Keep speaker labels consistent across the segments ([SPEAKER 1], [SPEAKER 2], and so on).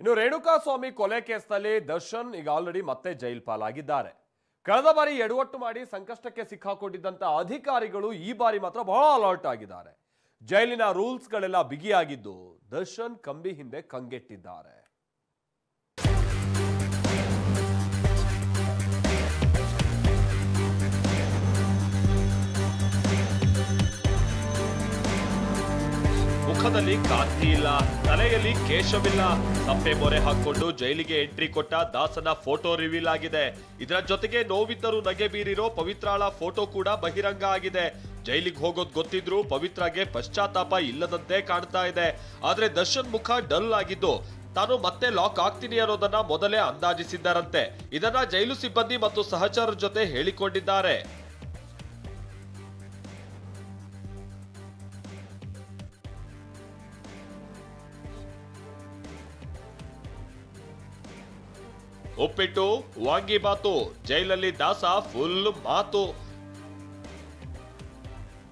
[SPEAKER 1] ಇನ್ನು ರೇಣುಕಾಸ್ವಾಮಿ ಕೊಲೆ ಕೇಸ್ನಲ್ಲಿ ದರ್ಶನ್ ಈಗ ಆಲ್ರೆಡಿ ಮತ್ತೆ ಜೈಲ್ ಪಾಲಾಗಿದ್ದಾರೆ. ಕಳೆದ ಬಾರಿ ಎಡವಟ್ಟು ಮಾಡಿ ಸಂಕಷ್ಟಕ್ಕೆ ಸಿಕ್ಕಾಕೊಂಡಿದ್ದಂತ ಅಧಿಕಾರಿಗಳು ಈ ಬಾರಿ ಮಾತ್ರ ಬಹಳ ಅಲರ್ಟ್ ಆಗಿದ್ದಾರೆ. ಜೈಲಿನ ರೂಲ್ಸ್ಗಳೆಲ್ಲ ಬಿಗಿಯಾಗಿದ್ದು ದರ್ಶನ್ ಕಂಬಿ ಹಿಂದೆ ಕಂಗೆಟ್ಟಿದ್ದಾರೆ. ಮುಖದಲ್ಲಿ ಕಾಂತಿ ಇಲ್ಲ, ತಲೆಯಲ್ಲಿ ಕೇಶವಿಲ್ಲ, ಸಪ್ಪೆ ಮೊರೆ ಹಾಕೊಂಡು ಜೈಲಿಗೆ ಎಂಟ್ರಿ ಕೊಟ್ಟ ದಾಸನ ಫೋಟೋ ರಿವೀಲ್ ಆಗಿದೆ. ಇದರ ಜೊತೆಗೆ ನೋವಿದ್ದರೂ ನಗೆ ಬೀರಿರೋ ಪವಿತ್ರಾಳ ಫೋಟೋ ಕೂಡ ಬಹಿರಂಗ ಆಗಿದೆ. ಜೈಲಿಗೆ ಹೋಗೋದು ಗೊತ್ತಿದ್ರು ಪವಿತ್ರಾಗೆ ಪಶ್ಚಾತ್ತಾಪ ಇಲ್ಲದಂತೆ ಕಾಣ್ತಾ ಇದೆ. ಆದ್ರೆ ದರ್ಶನ್ ಮುಖ ಡಲ್ ಆಗಿದ್ದು ತಾನು ಮತ್ತೆ ಲಾಕ್ ಆಗ್ತೀನಿ ಅನ್ನೋದನ್ನ ಮೊದಲೇ ಅಂದಾಜಿಸಿದ್ದಾರಂತೆ. ಇದನ್ನ ಜೈಲು ಸಿಬ್ಬಂದಿ ಮತ್ತು ಸಹಚರರ ಜೊತೆ ಹೇಳಿಕೊಂಡಿದ್ದಾರೆ. ಒಪ್ಪಿಟ್ಟು ವಾಂಗಿಬಾತು, ಜೈಲಲ್ಲಿ ದಾಸ ಫುಲ್ ಮಾತು.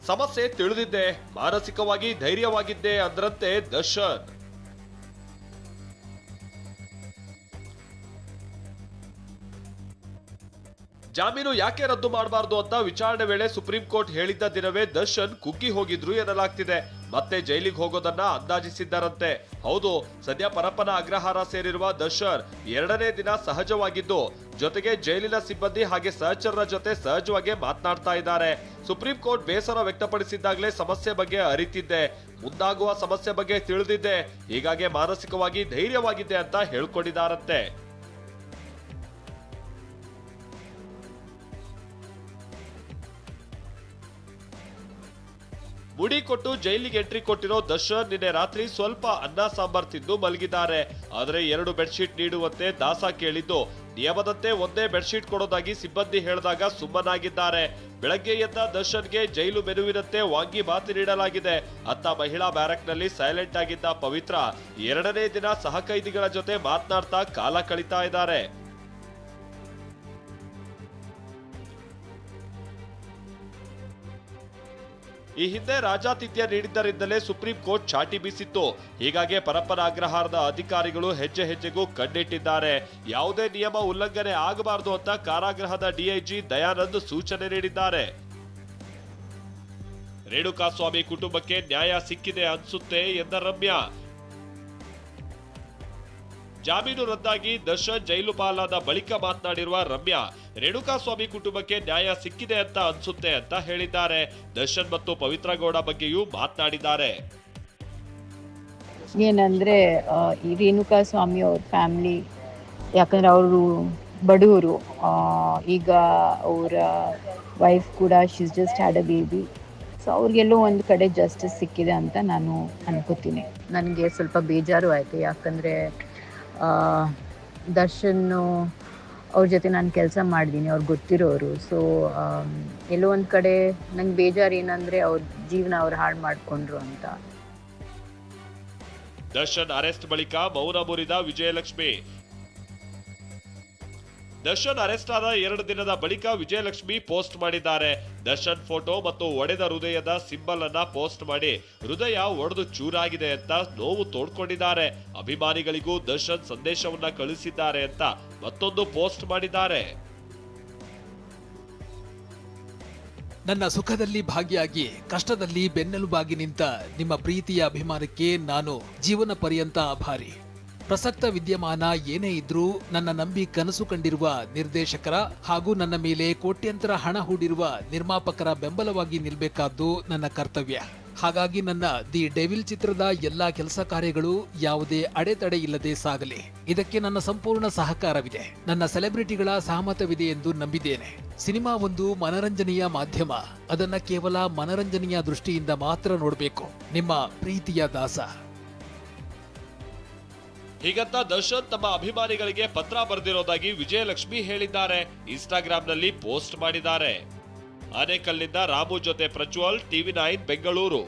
[SPEAKER 1] ಸಮಸ್ಯೆ ತಿಳಿದಿದ್ದೆ, ಮಾನಸಿಕವಾಗಿ ಧೈರ್ಯವಾಗಿದ್ದೆ ಅಂದ್ರಂತೆ ದರ್ಶನ್. ಜಾಮೀನು ಯಾಕೆ ರದ್ದು ಮಾಡಬಾರ್ದು ಅಂತ ವಿಚಾರಣೆ ವೇಳೆ ಸುಪ್ರೀಂ ಕೋರ್ಟ್ ಹೇಳಿದ್ದ ದಿನವೇ ದರ್ಶನ್ ಕುಗ್ಗಿ ಹೋಗಿದ್ರು ಎನ್ನಲಾಗ್ತಿದೆ. ಮತ್ತೆ ಜೈಲಿಗೆ ಹೋಗೋದನ್ನ ಅಂದಾಜಿಸಿದ್ದಾರಂತೆ. ಹೌದು, ಸದ್ಯ ಪರಪ್ಪನ ಅಗ್ರಹಾರ ಸೇರಿರುವ ದರ್ಶನ್ ಎರಡನೇ ದಿನ ಸಹಜವಾಗಿದ್ದು, ಜೊತೆಗೆ ಜೈಲಿನ ಸಿಬ್ಬಂದಿ ಹಾಗೆ ಸಹಚರರ ಜೊತೆ ಸಹಜವಾಗಿ ಮಾತನಾಡ್ತಾ ಇದ್ದಾರೆ. ಸುಪ್ರೀಂ ಕೋರ್ಟ್ ಬೇಸರ ವ್ಯಕ್ತಪಡಿಸಿದ್ದಾಗಲೇ ಸಮಸ್ಯೆ ಬಗ್ಗೆ ಅರಿತಿದ್ದೆ, ಮುಂದಾಗುವ ಸಮಸ್ಯೆ ಬಗ್ಗೆ ತಿಳಿದಿದ್ದೆ, ಹೀಗಾಗಿ ಮಾನಸಿಕವಾಗಿ ಧೈರ್ಯವಾಗಿದ್ದೆ ಅಂತ ಹೇಳ್ಕೊಂಡಿದ್ದಾರಂತೆ. ಮುಡಿ ಕೊಟ್ಟು ಜೈಲಿಗೆ ಎಂಟ್ರಿ ಕೊಟ್ಟಿರೋ ದರ್ಶನ್ ನಿನ್ನೆ ರಾತ್ರಿ ಸ್ವಲ್ಪ ಅನ್ನ ಸಾಂಬಾರ್ ತಿಂದು ಮಲಗಿದ್ದಾರೆ. ಆದ್ರೆ 2 ಬೆಡ್ಶೀಟ್ ನೀಡುವಂತೆ ದಾಸ ಕೇಳಿದ್ದು, ನಿಯಮದಂತೆ ಒಂದೇ ಬೆಡ್ಶೀಟ್ ಕೊಡೋದಾಗಿ ಸಿಬ್ಬಂದಿ ಹೇಳಿದಾಗ ಸುಮ್ಮನಾಗಿದ್ದಾರೆ. ಬೆಳಗ್ಗೆ ಎದ್ದ ದರ್ಶನ್ಗೆ ಜೈಲು ಮೆನುವಿನಂತೆ ವಾಂಗಿಬಾತ್ ನೀಡಲಾಗಿದೆ. ಅತ್ತ ಮಹಿಳಾ ಬ್ಯಾರಕ್ನಲ್ಲಿ ಸೈಲೆಂಟ್ ಆಗಿದ್ದ ಪವಿತ್ರ ಎರಡನೇ ದಿನ ಸಹಕೈದಿಗಳ ಜೊತೆ ಮಾತನಾಡ್ತಾ ಕಾಲ ಕಳೀತಾ ಇದ್ದಾರೆ. ಈ ಹಿಂದೆ ರಾಜಾತಿಥ್ಯ ನೀಡಿದ್ದರಿಂದಲೇ ಸುಪ್ರೀಂ ಕೋರ್ಟ್ ಚಾಟಿ ಬೀಸಿತ್ತು. ಹೀಗಾಗಿ ಪರಪ್ಪನ ಅಗ್ರಹಾರದ ಅಧಿಕಾರಿಗಳು ಹೆಜ್ಜೆ ಹೆಜ್ಜೆಗೂ ಕಣ್ಣಿಟ್ಟಿದ್ದಾರೆ. ಯಾವುದೇ ನಿಯಮ ಉಲ್ಲಂಘನೆ ಆಗಬಾರದು ಅಂತ ಕಾರಾಗೃಹದ ಡಿಐಜಿ ದಯಾನಂದ್ ಸೂಚನೆ ನೀಡಿದ್ದಾರೆ. ರೇಣುಕಾಸ್ವಾಮಿ ಕುಟುಂಬಕ್ಕೆ ನ್ಯಾಯ ಸಿಕ್ಕಿದೆ ಅನ್ಸುತ್ತೆ ಎಂದ ರಮ್ಯಾ. ಜಾಮೀನು ರದ್ದಾಗಿ ದರ್ಶನ್ ಜೈಲು ಪಾಲಾದ ಬಳಿಕ ಮಾತನಾಡಿರುವ ರಮ್ಯಾ, ರೇಣುಕಾಸ್ವಾಮಿ ಕುಟುಂಬಕ್ಕೆ ನ್ಯಾಯ ಸಿಕ್ಕಿದೆ ಅಂತ ಅನ್ಸುತ್ತೆ ಅಂತ ಹೇಳಿದ್ದಾರೆ. ದರ್ಶನ್ ಮತ್ತು ಪವಿತ್ರ ಗೌಡ ಬಗ್ಗೆಯೂ ಮಾತನಾಡಿದ್ದಾರೆ.
[SPEAKER 2] ಏನಂದ್ರೆ ಈ ರೇಣುಕಾಸ್ವಾಮಿ ಅವ್ರ ಫ್ಯಾಮಿಲಿ, ಯಾಕಂದ್ರೆ ಅವರು ಬಡವರು, ಈಗ ಅವರ ವೈಫ್ ಕೂಡ she's just had a baby. So ಅವ್ರಿಗೆಲ್ಲೋ ಒಂದು ಕಡೆ ಜಸ್ಟಿಸ್ ಸಿಕ್ಕಿದೆ ಅಂತ ನಾನು ಅನ್ಕೋತೀನಿ. ನನಗೆ ಸ್ವಲ್ಪ ಬೇಜಾರು ಆಯಿತು, ಯಾಕಂದರೆ ದರ್ಶನ್ ಅವ್ರ ಜೊತೆ ನಾನು ಕೆಲಸ ಮಾಡಿದ್ದೀನಿ, ಅವ್ರು ಗೊತ್ತಿರೋರು. ಸೊ ಎಲ್ಲೋ ಒಂದು ಕಡೆ ನಂಗೆ ಬೇಜಾರು ಏನಂದರೆ ಅವ್ರ ಜೀವನ ಅವ್ರು ಹಾಳು ಮಾಡಿಕೊಂಡ್ರು ಅಂತ.
[SPEAKER 1] ದರ್ಶನ್ ಅರೆಸ್ಟ್ ಬಳಿಕ ಮೌನ ಮುರಿದ ವಿಜಯಲಕ್ಷ್ಮಿ. ದರ್ಶನ್ ಅರೆಸ್ಟ್ ಆದ 2 ದಿನದ ಬಳಿಕ ವಿಜಯಲಕ್ಷ್ಮಿ ಪೋಸ್ಟ್ ಮಾಡಿದ್ದಾರೆ. ದರ್ಶನ್ ಫೋಟೋ ಮತ್ತು ಒಡೆದ ಹೃದಯದ ಸಿಂಬಲ್ ಅನ್ನ ಪೋಸ್ಟ್ ಮಾಡಿ ಹೃದಯ ಒಡೆದು ಚೂರಾಗಿದೆ ಅಂತ ನೋವು ತೋಡ್ಕೊಂಡಿದ್ದಾರೆ. ಅಭಿಮಾನಿಗಳಿಗೂ ದರ್ಶನ್ ಸಂದೇಶವನ್ನ ಕಳಿಸಿದ್ದಾರೆ ಅಂತ ಮತ್ತೊಂದು ಪೋಸ್ಟ್ ಮಾಡಿದ್ದಾರೆ.
[SPEAKER 3] ನನ್ನ ಸುಖದಲ್ಲಿ ಭಾಗಿಯಾಗಿ ಕಷ್ಟದಲ್ಲಿ ಬೆನ್ನೆಲುಬಾಗಿ ನಿಂತ ನಿಮ್ಮ ಪ್ರೀತಿಯ ಅಭಿಮಾನಕ್ಕೆ ನಾನು ಜೀವನ ಪರ್ಯಂತ ಆಭಾರಿ. ಪ್ರಸಕ್ತ ವಿದ್ಯಮಾನ ಏನೇ ಇದ್ರೂ ನನ್ನ ನಂಬಿ ಕನಸು ಕಂಡಿರುವ ನಿರ್ದೇಶಕರ ಹಾಗೂ ನನ್ನ ಮೇಲೆ ಕೋಟ್ಯಂತರ ಹಣ ಹೂಡಿರುವ ನಿರ್ಮಾಪಕರ ಬೆಂಬಲವಾಗಿ ನಿಲ್ಬೇಕಾದ್ದು ನನ್ನ ಕರ್ತವ್ಯ. ಹಾಗಾಗಿ ನನ್ನ ದಿ ಡೆವಿಲ್ ಚಿತ್ರದ ಎಲ್ಲಾ ಕೆಲಸ ಕಾರ್ಯಗಳು ಯಾವುದೇ ಅಡೆತಡೆ ಇಲ್ಲದೆ ಸಾಗಲಿ. ಇದಕ್ಕೆ ನನ್ನ ಸಂಪೂರ್ಣ ಸಹಕಾರವಿದೆ. ನನ್ನ ಸೆಲೆಬ್ರಿಟಿಗಳ ಸಹಮತವಿದೆ ಎಂದು ನಂಬಿದ್ದೇನೆ. ಸಿನಿಮಾ ಒಂದು ಮನರಂಜನೆಯ ಮಾಧ್ಯಮ, ಅದನ್ನ ಕೇವಲ ಮನರಂಜನೆಯ ದೃಷ್ಟಿಯಿಂದ ಮಾತ್ರ ನೋಡಬೇಕು. ನಿಮ್ಮ ಪ್ರೀತಿಯ ದಾಸ.
[SPEAKER 1] ಹೀಗಂತ ದರ್ಶನ್ ತಮ್ಮ ಅಭಿಮಾನಿಗಳಿಗೆ ಪತ್ರ ಬರೆದಿರೋದಾಗಿ ವಿಜಯಲಕ್ಷ್ಮಿ ಹೇಳಿದ್ದಾರೆ. ಇನ್ಸ್ಟಾಗ್ರಾಂನಲ್ಲಿ ಪೋಸ್ಟ್ ಮಾಡಿದ್ದಾರೆ. ಆನೇಕಲ್ನಿಂದ ರಾಮು ಜೊತೆ ಪ್ರಜ್ವಲ್, TV9 ಬೆಂಗಳೂರು.